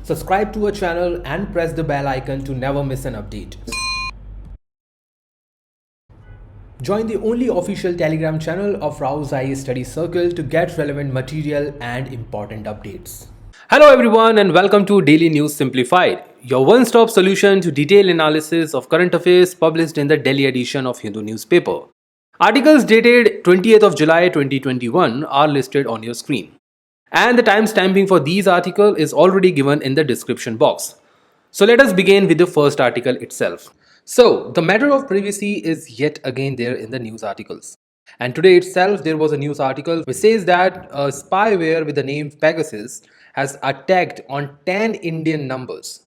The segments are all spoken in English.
Subscribe to our channel and press the bell icon to never miss an update. Join the only official Telegram channel of Rao's IAS Study Circle to get relevant material and important updates. Hello everyone and welcome to Daily News Simplified, your one-stop solution to detailed analysis of current affairs published in the Delhi edition of Hindu newspaper. Articles dated 20th of July 2021 are listed on your screen. And the timestamping for these articles is already given in the description box. So let us begin with the first article itself. So the matter of privacy is yet again there in the news articles. And today itself there was a news article which says that a spyware with the name Pegasus has attacked on 10 Indian numbers.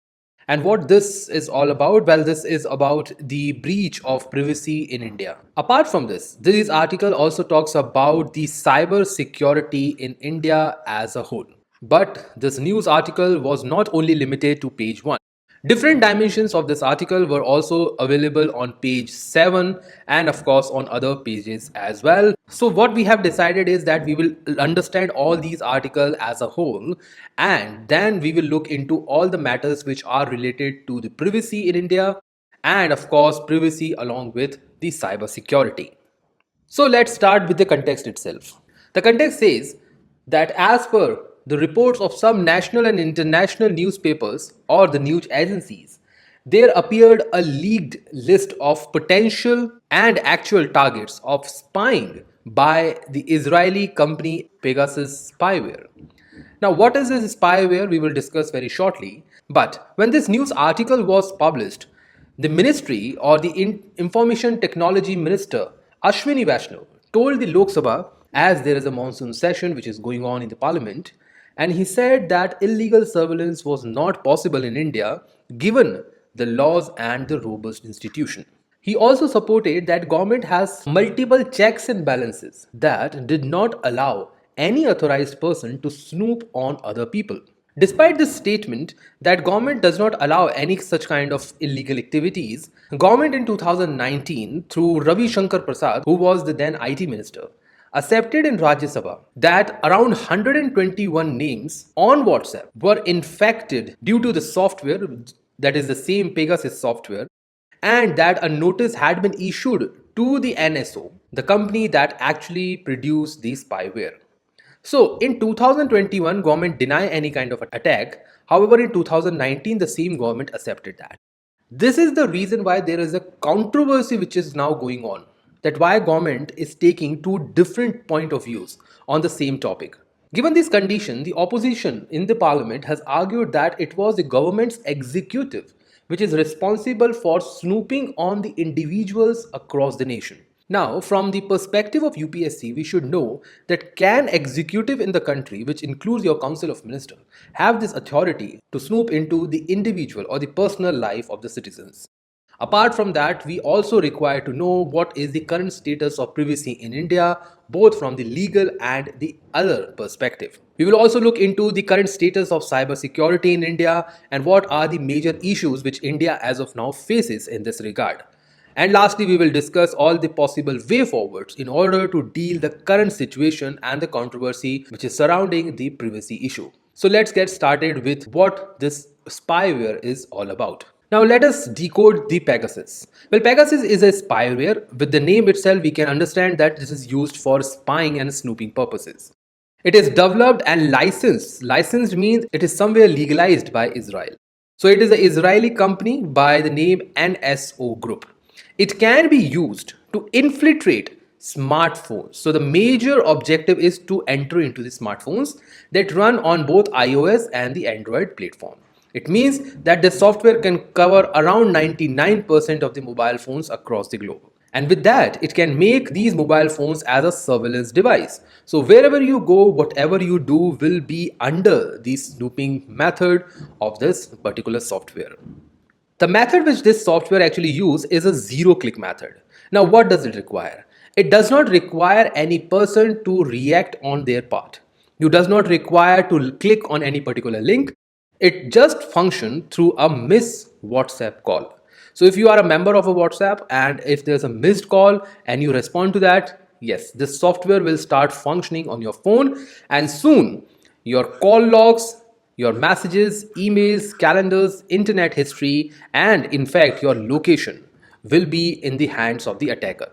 And what this is all about? Well, this is about the breach of privacy in India. Apart from this article also talks about the cyber security in India as a whole. But this news article was not only limited to page 1. Different dimensions of this article were also available on page 7 and of course on other pages as well. So what we have decided is that we will understand all these articles as a whole, and then we will look into all the matters which are related to the privacy in India and of course privacy along with the cyber security. So let's start with the context itself. The context says that as per the reports of some national and international newspapers or the news agencies, there appeared a leaked list of potential and actual targets of spying by the Israeli company Pegasus Spyware. Now, what is this spyware? We will discuss very shortly. But when this news article was published, the ministry or the Information Technology Minister Ashwini Vaishnaw told the Lok Sabha, as there is a monsoon session which is going on in the parliament, and he said that illegal surveillance was not possible in India given the laws and the robust institution. He also supported that government has multiple checks and balances that did not allow any authorized person to snoop on other people. Despite this statement that government does not allow any such kind of illegal activities, government in 2019 through Ravi Shankar Prasad, who was the then IT minister, accepted in Rajya Sabha that around 121 names on WhatsApp were infected due to the software, that is the same Pegasus software, and that a notice had been issued to the NSO, the company that actually produced the spyware. So in 2021, government denied any kind of attack. However, in 2019, the same government accepted that. This is the reason why there is a controversy which is now going on, that why government is taking two different point of views on the same topic. Given this condition, the opposition in the parliament has argued that it was the government's executive which is responsible for snooping on the individuals across the nation. Now, from the perspective of UPSC, we should know that can executive in the country, which includes your Council of Ministers, have this authority to snoop into the individual or the personal life of the citizens? Apart from that, we also require to know what is the current status of privacy in India, both from the legal and the other perspective. We will also look into the current status of cyber security in India and what are the major issues which India as of now faces in this regard. And lastly, we will discuss all the possible way forwards in order to deal the current situation and the controversy which is surrounding the privacy issue. So let's get started with what this spyware is all about. Now let us decode the Pegasus. Well, Pegasus is a spyware. With the name itself, we can understand that this is used for spying and snooping purposes. It is developed and licensed. Licensed means it is somewhere legalized by Israel. So it is an Israeli company by the name NSO Group. It can be used to infiltrate smartphones. So the major objective is to enter into the smartphones that run on both iOS and the Android platform. It means that the software can cover around 99% of the mobile phones across the globe. And with that, it can make these mobile phones as a surveillance device. So wherever you go, whatever you do will be under the snooping method of this particular software. The method which this software actually uses is a zero-click method. Now, what does it require? It does not require any person to react on their part. You does not require to click on any particular link. It just functions through a missed WhatsApp call. So if you are a member of a WhatsApp and if there's a missed call and you respond to that, yes, this software will start functioning on your phone, and soon your call logs, Your messages, emails, calendars, internet history, and in fact, your location will be in the hands of the attacker.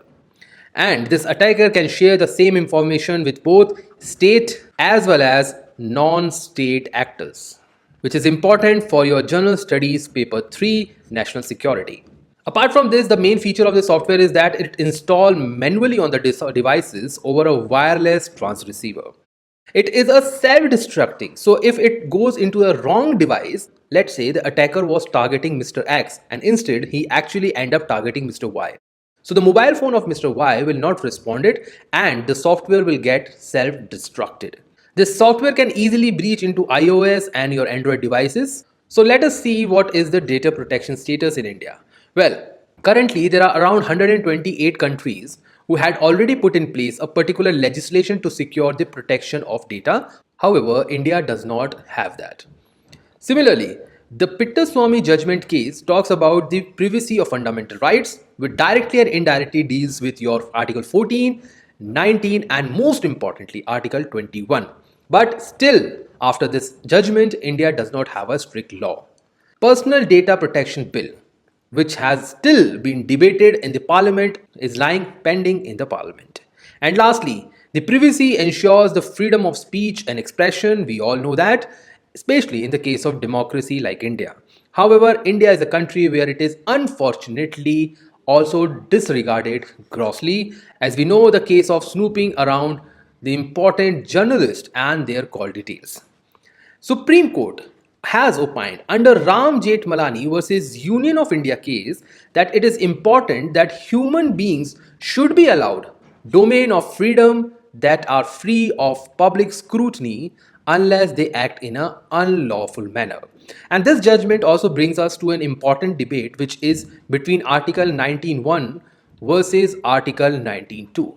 And this attacker can share the same information with both state as well as non state actors, which is important for your General Studies Paper 3 National Security. Apart from this, the main feature of the software is that it installed manually on the devices over a wireless transceiver. It is a self-destructing. So if it goes into a wrong device, let's say the attacker was targeting Mr. X and instead he actually end up targeting Mr. Y. So the mobile phone of Mr. Y will not respond it and the software will get self-destructed. This software can easily breach into iOS and your Android devices. So let us see what is the data protection status in India. Well, currently there are around 128 countries who had already put in place a particular legislation to secure the protection of data. However, India does not have that. Similarly, the Pittaswamy judgment case talks about the privacy of fundamental rights, which directly and indirectly deals with your Article 14, 19, and most importantly, Article 21. But still, after this judgment, India does not have a strict law. Personal Data Protection Bill, which has still been debated in the parliament, is lying pending in the parliament. And lastly, the privacy ensures the freedom of speech and expression. We all know that, especially in the case of democracy like India. However, India is a country where it is unfortunately also disregarded grossly, as we know the case of snooping around the important journalists and their call details. Supreme Court has opined under Ram Jethmalani versus Union of India case that it is important that human beings should be allowed domain of freedom that are free of public scrutiny unless they act in an unlawful manner. And this judgment also brings us to an important debate, which is between Article 19.1 versus Article 19.2.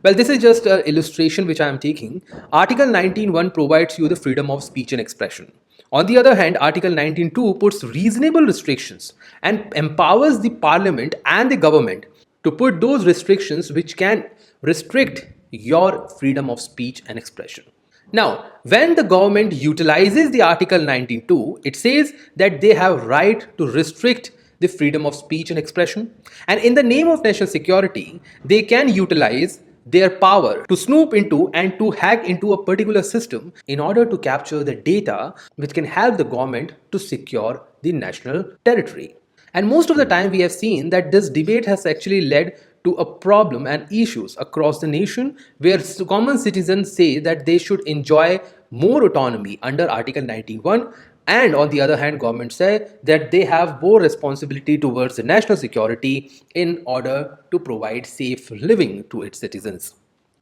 Well, this is just an illustration which I am taking. Article 19.1 provides you the freedom of speech and expression. On the other hand, Article 19.2 puts reasonable restrictions and empowers the parliament and the government to put those restrictions which can restrict your freedom of speech and expression. Now, when the government utilizes the Article 19.2, it says that they have right to restrict the freedom of speech and expression. And in the name of national security, they can utilize their power to snoop into and to hack into a particular system in order to capture the data which can help the government to secure the national territory. And most of the time we have seen that this debate has actually led to a problem and issues across the nation where common citizens say that they should enjoy more autonomy under Article 19.1, and on the other hand government say that they have more responsibility towards the national security in order to provide safe living to its citizens.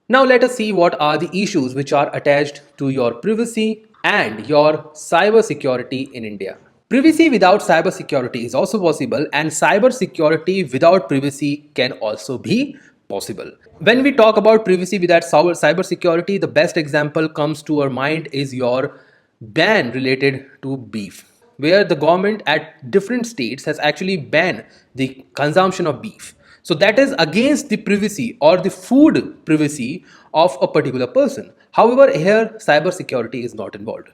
Now let us see what are the issues which are attached to your privacy and your cyber security in India. Privacy without cyber security is also possible, and cyber security without privacy can also be possible. When we talk about privacy without cyber security, the best example comes to our mind is your ban related to beef, where the government at different states has actually banned the consumption of beef. So that is against the privacy or the food privacy of a particular person. However, here cyber security is not involved.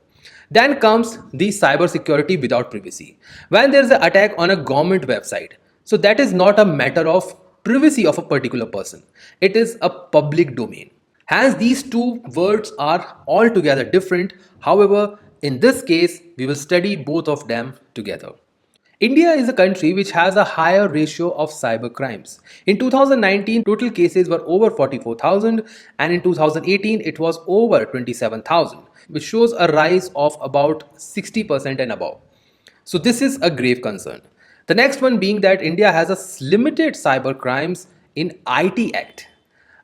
Then comes the cyber security without privacy. When there is an attack on a government website, so that is not a matter of privacy of a particular person. It is a public domain. Hence, these two words are altogether different. However, in this case, we will study both of them together. India is a country which has a higher ratio of cyber crimes. In 2019, total cases were over 44,000, and in 2018, it was over 27,000, which shows a rise of about 60% and above. So this is a grave concern. The next one being that India has a limited cyber crimes in IT Act.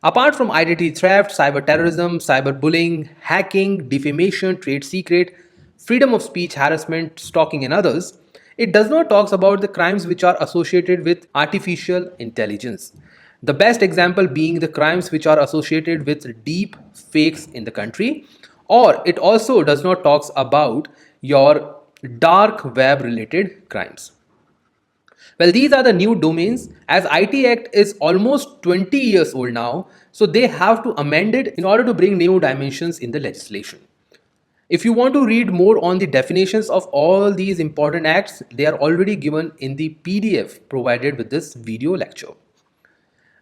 Apart from identity theft, cyber terrorism, cyber bullying, hacking, defamation, trade secret, freedom of speech, harassment, stalking and others, it does not talk about the crimes which are associated with artificial intelligence. The best example being the crimes which are associated with deep fakes in the country, or it also does not talk about your dark web related crimes. Well, these are the new domains, as IT Act is almost 20 years old now, so they have to amend it in order to bring new dimensions in the legislation. If you want to read more on the definitions of all these important acts, they are already given in the PDF provided with this video lecture.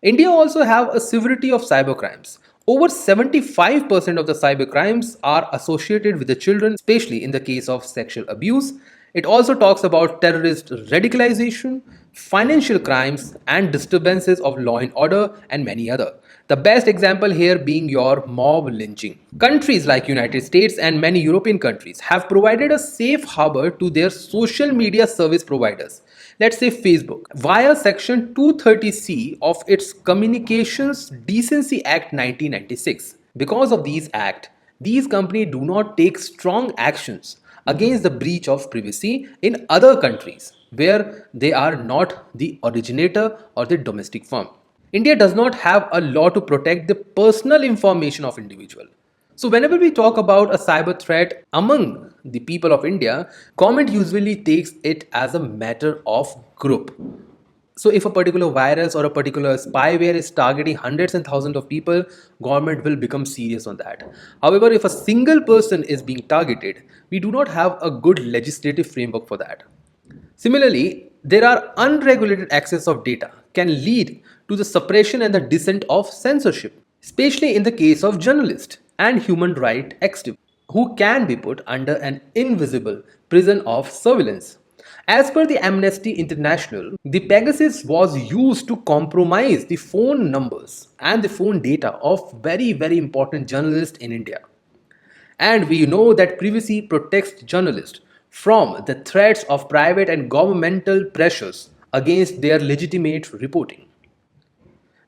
India also have a severity of cybercrimes. Over 75% of the cybercrimes are associated with the children, especially in the case of sexual abuse. It also talks about terrorist radicalization, financial crimes, and disturbances of law and order, and many other. The best example here being your mob lynching. Countries like United States and many European countries have provided a safe harbor to their social media service providers. Let's say Facebook, via Section 230C of its Communications Decency Act 1996. Because of these acts, these companies do not take strong actions against the breach of privacy in other countries where they are not the originator or the domestic firm. India does not have a law to protect the personal information of individual. So whenever we talk about a cyber threat among the people of India, government usually takes it as a matter of group. So if a particular virus or a particular spyware is targeting hundreds and thousands of people, government will become serious on that. However, if a single person is being targeted, we do not have a good legislative framework for that. Similarly, there are unregulated access of data can lead to the suppression and the descent of censorship, especially in the case of journalists and human rights activists who can be put under an invisible prison of surveillance. As per the Amnesty International, the Pegasus was used to compromise the phone numbers and the phone data of very important journalists in India. And we know that privacy protects journalists from the threats of private and governmental pressures against their legitimate reporting.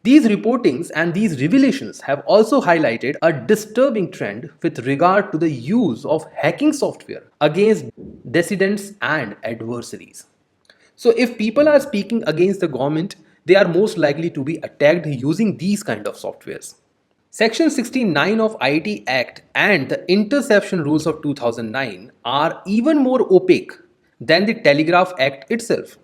These reportings and these revelations have also highlighted a disturbing trend with regard to the use of hacking software against dissidents and adversaries. So if people are speaking against the government, they are most likely to be attacked using these kind of softwares. Section 69 of IT Act and the Interception Rules of 2009 are even more opaque than the Telegraph Act itself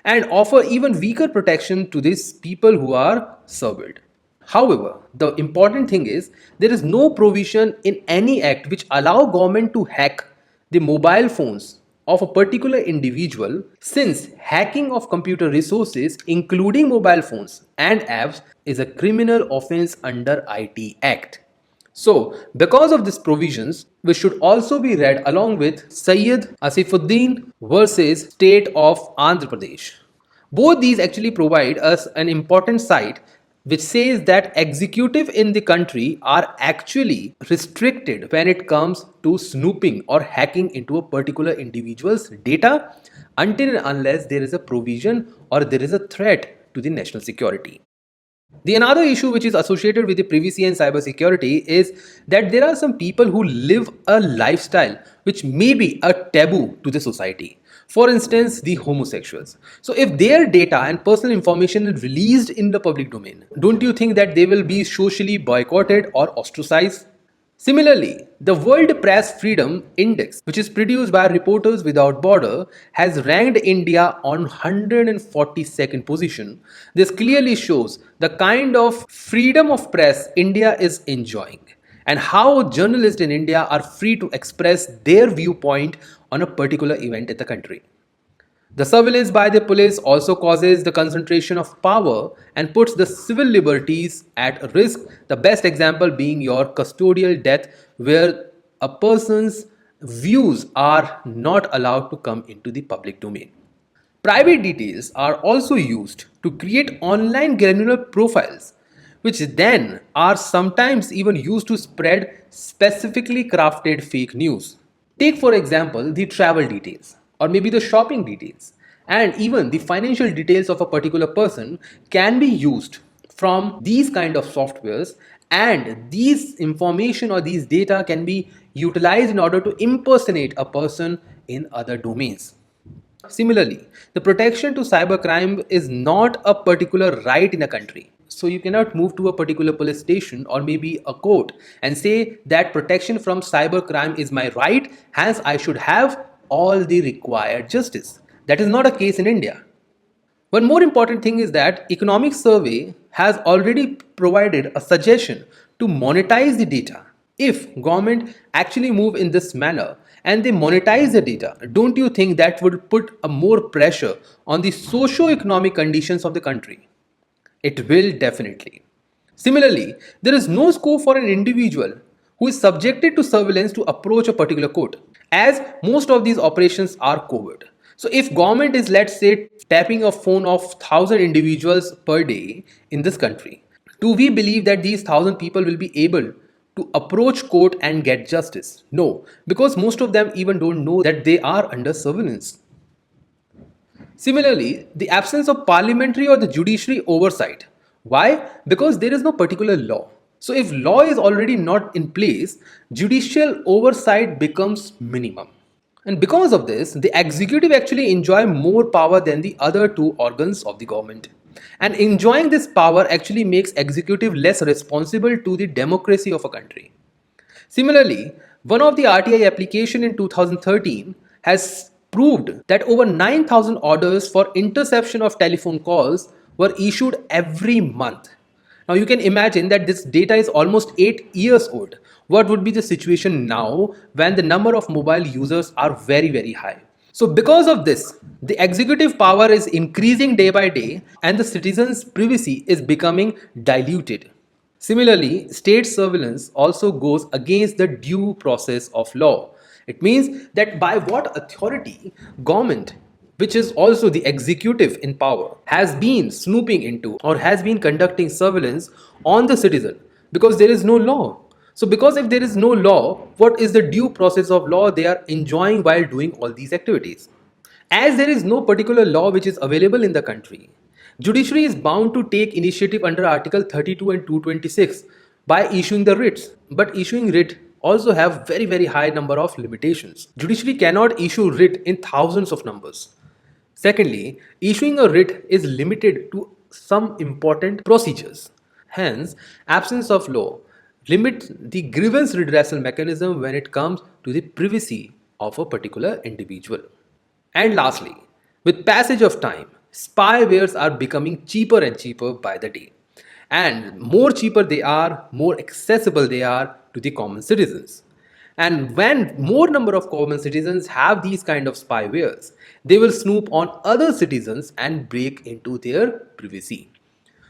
and offer even weaker protection to these people who are surveilled. However, the important thing is there is no provision in any act which allow government to hack the mobile phones of a particular individual, since hacking of computer resources including mobile phones and apps is a criminal offense under IT Act. So, because of these provisions, which should also be read along with Syed Asifuddin versus State of Andhra Pradesh. Both these actually provide us an important site which says that executive in the country are actually restricted when it comes to snooping or hacking into a particular individual's data until and unless there is a provision or there is a threat to the national security. The another issue which is associated with the privacy and cybersecurity is that there are some people who live a lifestyle which may be a taboo to the society. For instance, the homosexuals. So if their data and personal information is released in the public domain, don't you think that they will be socially boycotted or ostracized? Similarly, the World Press Freedom Index, which is produced by Reporters Without Border, has ranked India on 142nd position. This clearly shows the kind of freedom of press India is enjoying and how journalists in India are free to express their viewpoint on a particular event in the country. The surveillance by the police also causes the concentration of power and puts the civil liberties at risk, the best example being your custodial death, where a person's views are not allowed to come into the public domain. Private details are also used to create online granular profiles, which then are sometimes even used to spread specifically crafted fake news. Take for example the travel details or maybe the shopping details and even the financial details of a particular person can be used from these kind of softwares, and these information or these data can be utilized in order to impersonate a person in other domains. Similarly, the protection to cybercrime is not a particular right in a country. So you cannot move to a particular police station or maybe a court and say that protection from cybercrime is my right, hence I should have all the required justice. That is not a case in India. One more important thing is that Economic Survey has already provided a suggestion to monetize the data If government actually move in this manner and they monetize the data, don't you think that would put a more pressure on the socio-economic conditions of the country? It will definitely. Similarly, there is no scope for an individual who is subjected to surveillance to approach a particular court, as most of these operations are covert. So if government is, let's say, tapping a phone of 1,000 individuals per day in this country, do we believe that these 1,000 people will be able to approach court and get justice? No, because most of them even don't know that they are under surveillance. Similarly, the absence of parliamentary or the judiciary oversight. Why? Because there is no particular law. So if law is already not in place, judicial oversight becomes minimum. And because of this, the executive actually enjoy more power than the other two organs of the government. And enjoying this power actually makes executive less responsible to the democracy of a country. Similarly, one of the RTI application in 2013 has proved that over 9,000 orders for interception of telephone calls were issued every month. Now you can imagine that this data is almost 8 years old. What would be the situation now when the number of mobile users are very high? So because of this, the executive power is increasing day by day and the citizens' privacy is becoming diluted. Similarly, state surveillance also goes against the due process of law. It means that by what authority government, which is also the executive in power, has been snooping into or has been conducting surveillance on the citizen, because there is no law. So because if there is no law, what is the due process of law they are enjoying while doing all these activities? As there is no particular law which is available in the country, judiciary is bound to take initiative under Article 32 and 226 by issuing the writs. But issuing writ also have very high number of limitations. Judiciary cannot issue writ in thousands of numbers. Secondly, issuing a writ is limited to some important procedures. Hence, absence of law limits the grievance redressal mechanism when it comes to the privacy of a particular individual. And lastly, with passage of time, spywares are becoming cheaper and cheaper by the day. And more cheaper they are, more accessible they are to the common citizens. And when more number of common citizens have these kind of spywares, they will snoop on other citizens and break into their privacy.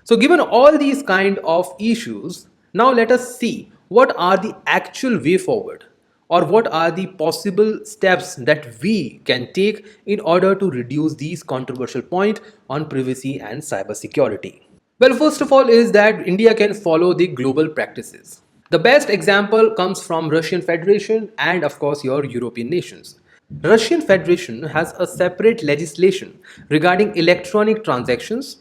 So given all these kind of issues, now let us see what are the actual way forward, or what are the possible steps that we can take in order to reduce these controversial points on privacy and cybersecurity. Well, first of all is that India can follow the global practices. The best example comes from Russian Federation and of course your European nations. Russian Federation has a separate legislation regarding electronic transactions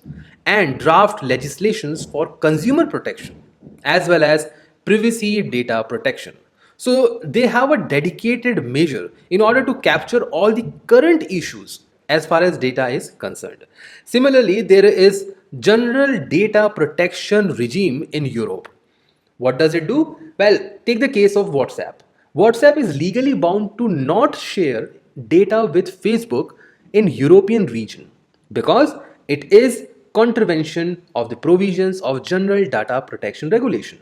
and draft legislations for consumer protection as well as privacy data protection. So they have a dedicated measure in order to capture all the current issues as far as data is concerned. Similarly, there is general data protection regime in Europe. What does it do? Well, take the case of WhatsApp. WhatsApp is legally bound to not share data with Facebook in European region because it is contravention of the provisions of general data protection regulation.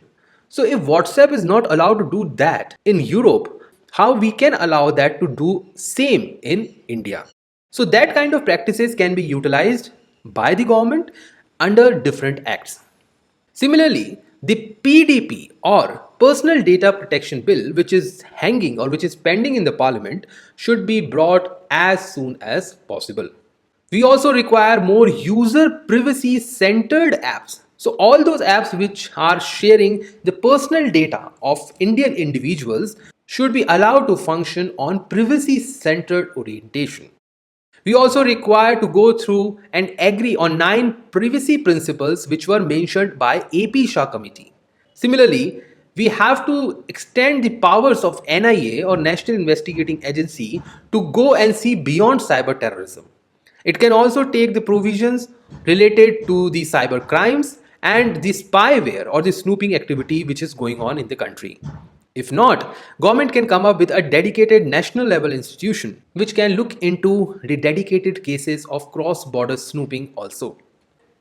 So if WhatsApp is not allowed to do that in Europe, how we can allow that to do same in India? So that kind of practices can be utilized by the government under different acts. Similarly, the PDP or Personal Data Protection Bill, which is hanging or which is pending in the parliament, should be brought as soon as possible. We also require more user privacy centered apps. So all those apps which are sharing the personal data of Indian individuals should be allowed to function on privacy centered orientation. We also require to go through and agree on 9 privacy principles which were mentioned by AP Shah committee. Similarly, we have to extend the powers of NIA or National Investigating Agency to go and see beyond cyber terrorism. It can also take the provisions related to the cyber crimes and the spyware or the snooping activity which is going on in the country. If not, government can come up with a dedicated national level institution which can look into the dedicated cases of cross-border snooping also.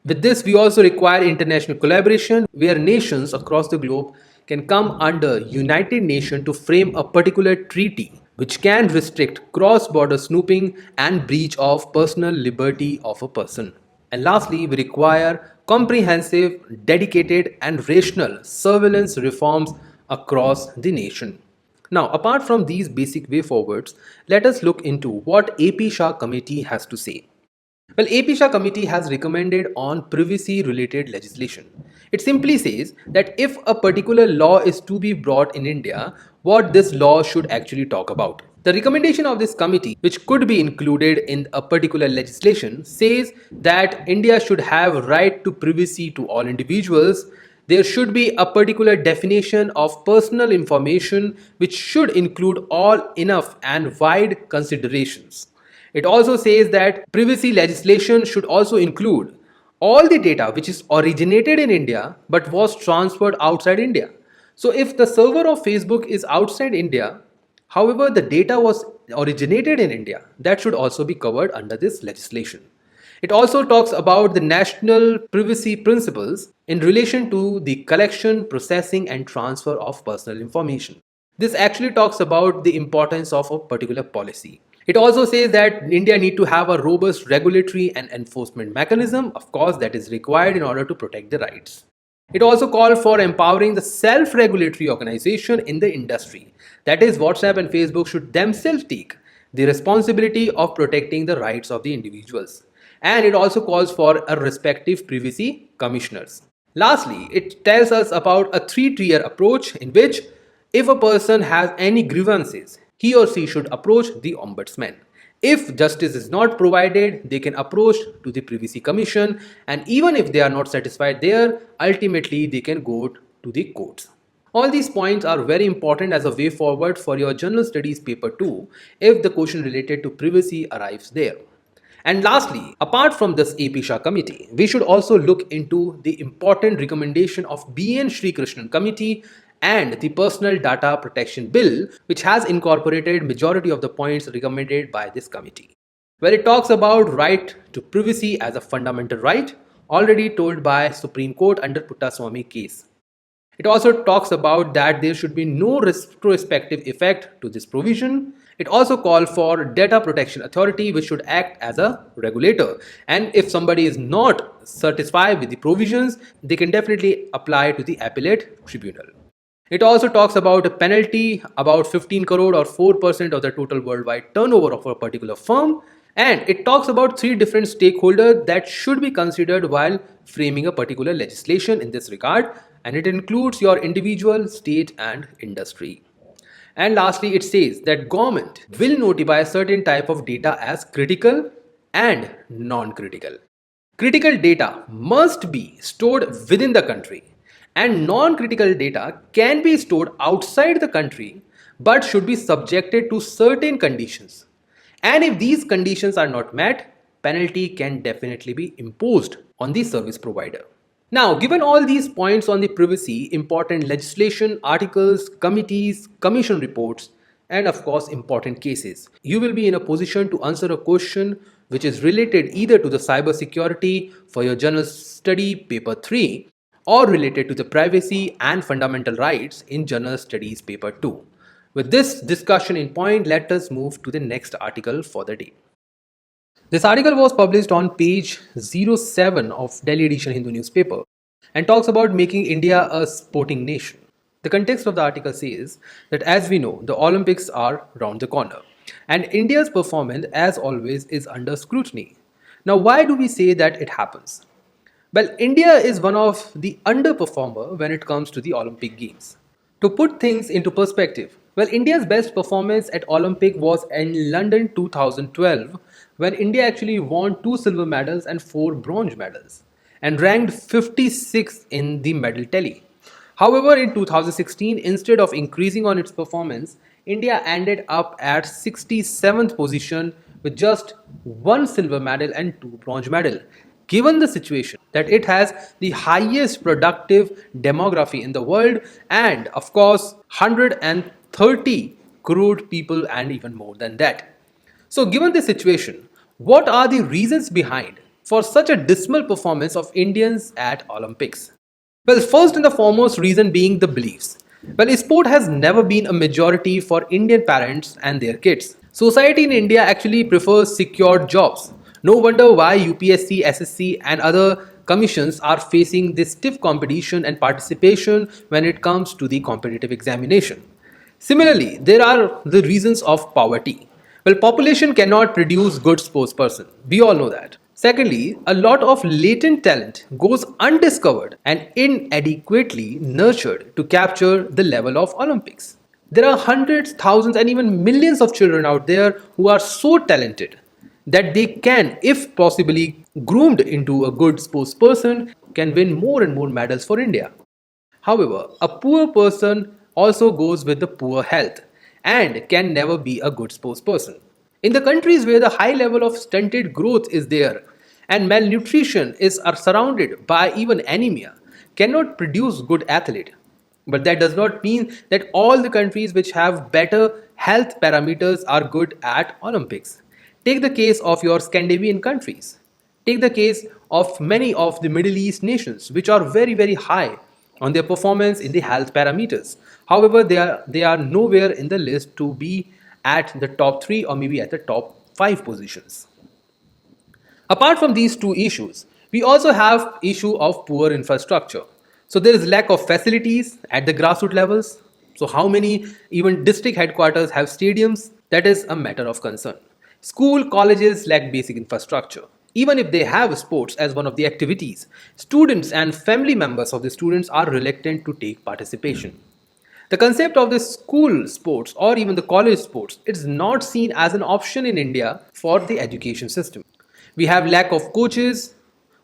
With this, we also require international collaboration where nations across the globe can come under United Nations to frame a particular treaty which can restrict cross-border snooping and breach of personal liberty of a person. And lastly, we require comprehensive, dedicated and rational surveillance reforms across the nation. Now, apart from these basic way forwards, let us look into what AP Shah committee has to say. Well, AP Shah committee has recommended on privacy related legislation. It simply says that if a particular law is to be brought in India, what this law should actually talk about. The recommendation of this committee, which could be included in a particular legislation, says that India should have right to privacy to all individuals. There should be a particular definition of personal information which should include all enough and wide considerations. It also says that privacy legislation should also include all the data which is originated in India but was transferred outside India. So if the server of Facebook is outside India, however the data was originated in India, that should also be covered under this legislation. It also talks about the national privacy principles in relation to the collection, processing and transfer of personal information. This actually talks about the importance of a particular policy. It also says that India need to have a robust regulatory and enforcement mechanism, of course, that is required in order to protect the rights. It also called for empowering the self-regulatory organization in the industry. That is, WhatsApp and Facebook should themselves take the responsibility of protecting the rights of the individuals. And it also calls for a respective privacy commissioners. Lastly, it tells us about a three-tier approach in which if a person has any grievances, he or she should approach the ombudsman. If justice is not provided, they can approach to the privacy commission, and even if they are not satisfied there, ultimately they can go to the courts. All these points are very important as a way forward for your general studies paper 2 if the question related to privacy arrives there. And lastly, apart from this AP Shah committee, we should also look into the important recommendation of BN Sri Krishnan committee and the Personal Data Protection Bill, which has incorporated majority of the points recommended by this committee. Where it talks about right to privacy as a fundamental right, already told by Supreme Court under Puttaswamy case. It also talks about that there should be no retrospective effect to this provision. It also calls for Data Protection Authority, which should act as a regulator. And if somebody is not satisfied with the provisions, they can definitely apply to the appellate tribunal. It also talks about a penalty about 15 crore or 4% of the total worldwide turnover of a particular firm. And it talks about three different stakeholders that should be considered while framing a particular legislation in this regard. And it includes your individual, state and industry. And lastly, it says that government will notify a certain type of data as critical and non-critical. Critical data must be stored within the country, and non-critical data can be stored outside the country but should be subjected to certain conditions. And if these conditions are not met, penalty can definitely be imposed on the service provider. Now, given all these points on the privacy, important legislation, articles, committees, commission reports, and of course important cases, you will be in a position to answer a question which is related either to the cyber security for your general study paper 3 or related to the privacy and fundamental rights in General Studies Paper 2. With this discussion in point, let us move to the next article for the day. This article was published on page 07 of Delhi edition Hindu newspaper and talks about making India a sporting nation. The context of the article says that as we know, the Olympics are round the corner and India's performance as always is under scrutiny. Now, why do we say that it happens? Well, India is one of the underperformer when it comes to the Olympic Games. To put things into perspective, well, India's best performance at Olympic was in London 2012 when India actually won 2 silver medals and 4 bronze medals and ranked 56th in the medal tally. However, in 2016, instead of increasing on its performance, India ended up at 67th position with just 1 silver medal and 2 bronze medals. Given the situation that it has the highest productive demography in the world and of course 130 crore people and even more than that. So given this situation, what are the reasons behind for such a dismal performance of Indians at Olympics? Well, first and the foremost reason being the beliefs. Well, sport has never been a majority for Indian parents and their kids. Society in India actually prefers secured jobs. No wonder why UPSC, SSC, and other commissions are facing this stiff competition and participation when it comes to the competitive examination. Similarly, there are the reasons of poverty. Well, population cannot produce good sportsperson. We all know that. Secondly, a lot of latent talent goes undiscovered and inadequately nurtured to capture the level of Olympics. There are hundreds, thousands, and even millions of children out there who are so talented that they can, if possibly groomed into a good sports person, can win more and more medals for India. However, a poor person also goes with the poor health and can never be a good sports person. In the countries where the high level of stunted growth is there and malnutrition is are surrounded by even anemia, cannot produce good athlete. But that does not mean that all the countries which have better health parameters are good at Olympics. Take the case of your Scandinavian countries. Take the case of many of the Middle East nations, which are very, very high on their performance in the health parameters. However, they are nowhere in the list to be at the top three or maybe at the top five positions. Apart from these two issues, we also have issue of poor infrastructure. So there is lack of facilities at the grassroots levels. So how many even district headquarters have stadiums? That is a matter of concern. School, colleges lack basic infrastructure. Even if they have sports as one of the activities, students and family members of the students are reluctant to take participation. The concept of the school sports or even the college sports is not seen as an option in India for the education system. We have lack of coaches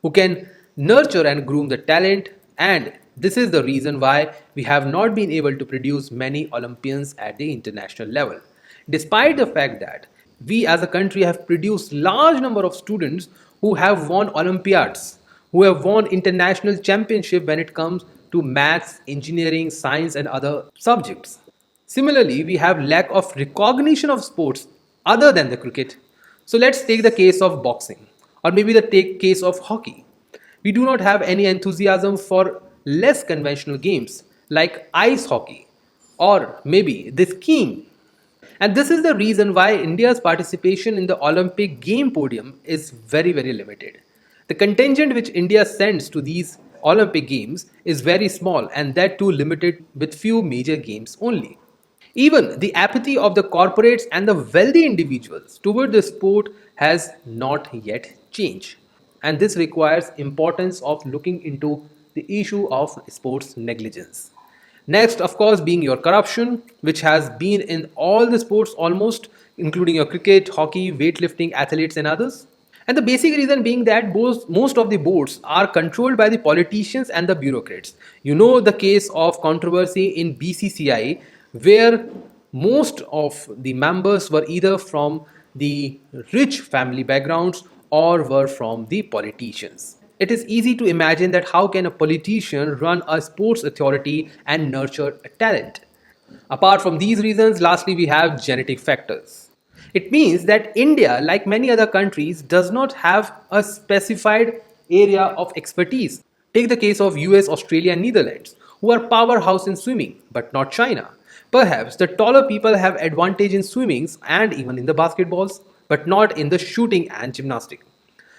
who can nurture and groom the talent, and this is the reason why we have not been able to produce many Olympians at the international level. Despite the fact that we as a country have produced large number of students who have won Olympiads, who have won international championship when it comes to maths, engineering, science and other subjects. Similarly, we have lack of recognition of sports other than the cricket. So let's take the case of boxing or maybe the take case of hockey. We do not have any enthusiasm for less conventional games like ice hockey or maybe the skiing. And this is the reason why India's participation in the Olympic game podium is very, very limited. The contingent which India sends to these Olympic games is very small and that too limited with few major games only. Even the apathy of the corporates and the wealthy individuals toward the sport has not yet changed. And this requires importance of looking into the issue of sports negligence. Next, of course, being your corruption, which has been in all the sports almost, including your cricket, hockey, weightlifting, athletes, and others. And the basic reason being that most of the boards are controlled by the politicians and the bureaucrats. You know the case of controversy in BCCI, where most of the members were either from the rich family backgrounds or were from the politicians. It is easy to imagine that how can a politician run a sports authority and nurture a talent. Apart from these reasons, lastly, we have genetic factors. It means that India, like many other countries, does not have a specified area of expertise. Take the case of US, Australia, and Netherlands, who are powerhouse in swimming, but not China. Perhaps the taller people have advantage in swimmings and even in the basketballs, but not in the shooting and gymnastics.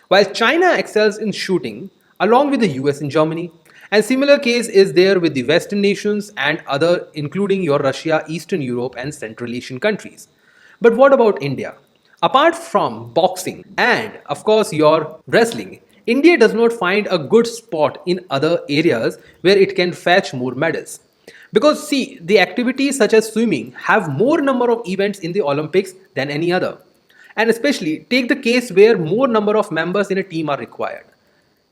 While China excels in shooting, along with the US and Germany, and similar case is there with the Western nations and other including your Russia, Eastern Europe and Central Asian countries. But what about India? Apart from boxing and of course your wrestling, India does not find a good spot in other areas where it can fetch more medals. Because see, the activities such as swimming have more number of events in the Olympics than any other. And especially take the case where more number of members in a team are required.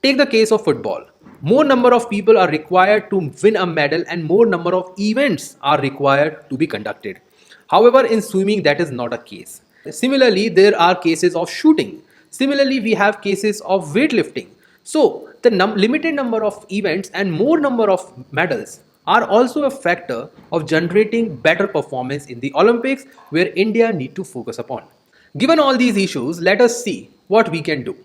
Take the case of football. More number of people are required to win a medal and more number of events are required to be conducted. However, in swimming that is not a case. Similarly, there are cases of shooting. Similarly, we have cases of weightlifting. So, the limited number of events and more number of medals are also a factor of generating better performance in the Olympics where India need to focus upon. Given all these issues, let us see what we can do.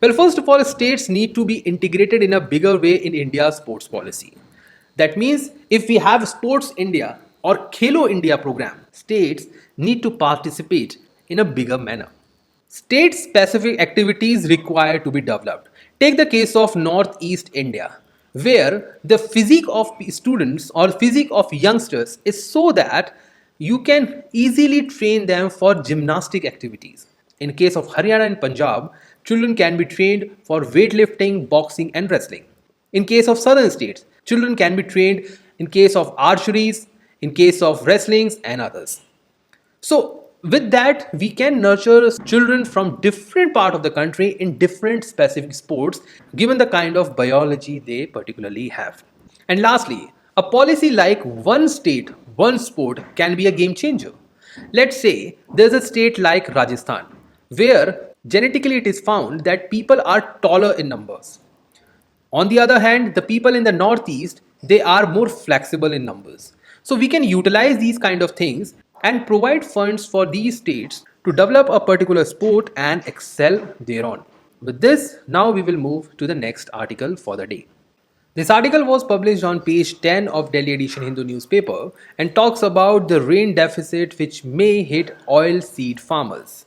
Well, first of all, states need to be integrated in a bigger way in India's sports policy. That means if we have Sports India or Khelo India program, states need to participate in a bigger manner. State specific activities require to be developed. Take the case of Northeast India, where the physique of students or physique of youngsters is so that you can easily train them for gymnastic activities. In case of Haryana and Punjab, children can be trained for weightlifting, boxing, and wrestling. In case of southern states, children can be trained in case of archeries, in case of wrestlings, and others. So, with that, we can nurture children from different part of the country in different specific sports, given the kind of biology they particularly have. And lastly, a policy like one state, one sport can be a game changer. Let's say there's a state like Rajasthan, where genetically it is found that people are taller in numbers. On the other hand, the people in the northeast, they are more flexible in numbers. So we can utilize these kind of things and provide funds for these states to develop a particular sport and excel thereon. With this, now we will move to the next article for the day. This article was published on page 10 of Delhi Edition Hindu newspaper and talks about the rain deficit which may hit oil seed farmers.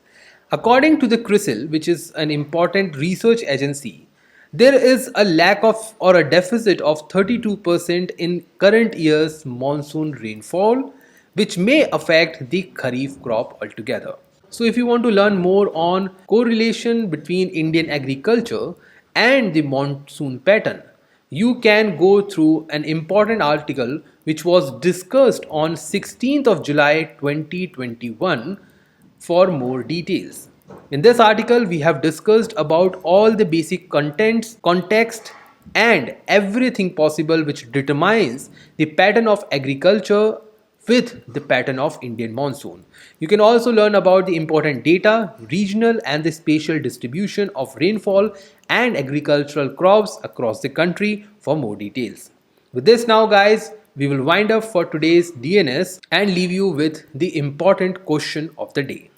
According to the CRISIL, which is an important research agency, there is a lack of or a deficit of 32% in current year's monsoon rainfall, which may affect the Kharif crop altogether. So, if you want to learn more on correlation between Indian agriculture and the monsoon pattern, you can go through an important article which was discussed on 16th of July 2021 for more details. In this article, we have discussed about all the basic contents, context, and everything possible which determines the pattern of agriculture with the pattern of Indian monsoon. You can also learn about the important data, regional and the spatial distribution of rainfall and agricultural crops across the country for more details. With this now guys, we will wind up for today's DNS and leave you with the important question of the day.